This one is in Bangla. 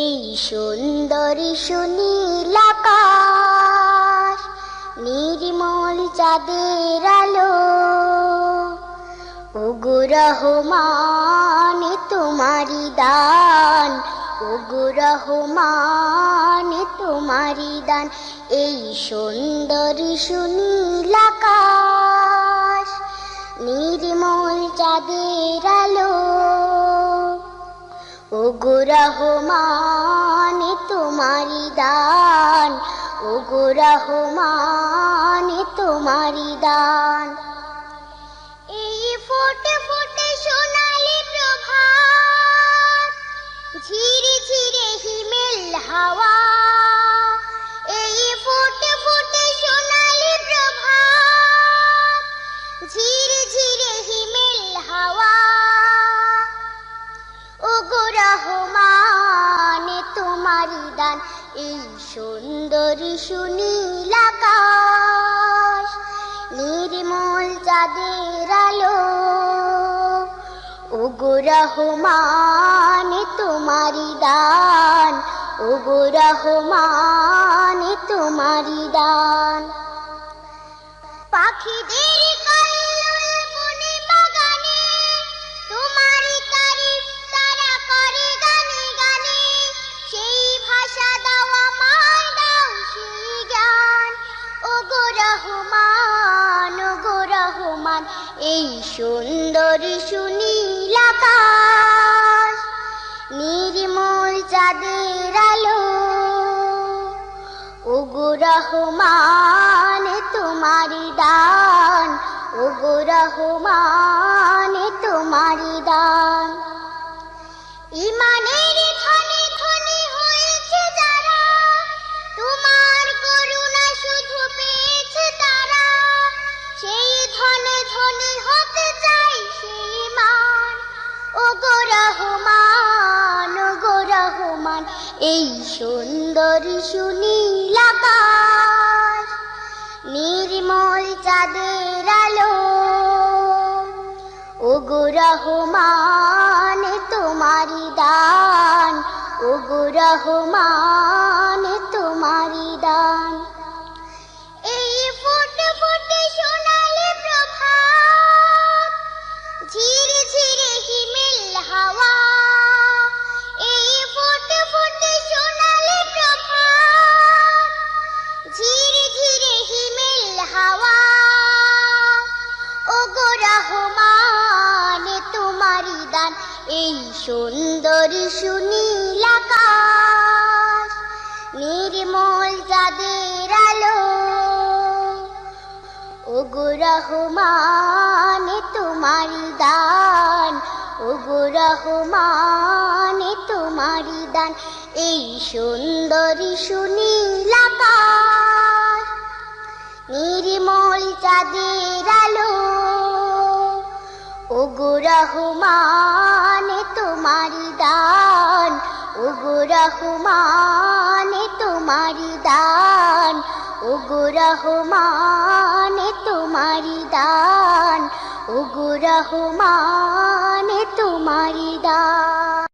এই সুন্দর সুনীল আকাশ, নির্মল চাঁদের আলো, ওগো রহমান তোমারি দান, ওগো রহমান তোমারি দান। এই সুন্দর সুনীল আকাশ, নির্মল চাঁদের আলো, ওগো রহমান তোমারি দান, ওগো রহমান তোমারি দান। এই ফোটে ফোটে সোনালি প্রভাত, ঝিরে ঝিরে হিমেল হাওয়া, এই ফোটে ফোটে সোনালি প্রভাত, ঝিরে ঝিরে হিমেল হাওয়া, ওগো রহমান তোমারি দান। এই সুন্দর সুনীল আকাশ, নির্মল চাঁদের আলো, ওগো রহমান তোমারি দান, ওগো রহমান তোমারি দান। পাখিদের কল্লোল বনে বাগানে, তোমারি তারিফ তারা করে গানে গানে, সেই ভাষা দাও আমায়, দাও সেই জ্ঞান, ওগো রহমান, ওগো রহমান। এই সুন্দর সুনীল আকাশ, নির্মল চাঁদের আলো, ওগো রহমান তোমারি দান, ওগো রহমান তোমারি দান। ইমানের ধনে ধনে হয়েছে যারা, তোমার করুণা শুধু পেয়েছে তারা, সেই ধনে ধনে হতে চাই সেই মান, ওগো রহমান, ওগো রহমান। এই সুন্দর সুনীল আকাশ, নির্মল চাঁদের আলো, ওগো রহমান তোমারি দান, ওগো রহমান তোমারি দান। এই ফোটে ফোটে সোনালি প্রভাত, ঝিরে ঝিরে হিমেল হাওয়া, এই ফোটে ফোটে সোনালি প্রভাত, ঝিরে ঝিরে হিমেল হাওয়া, ওগো রহমান তোমারি দান। এই সুন্দর সুনীল আকাশ, নির্মল চাঁদের আলো, ওগো রহমান তোমারি দান, ওগো রহমান তোমারি দান। এই সুন্দর সুনীল আকাশ, নির্মল চাঁদের আলো, ওগো রহমান তোমারি দান, ওগো রহমান তোমারি দান, ওগো রহমান তোমারি দান, ওগো রহমান তোমারি দান।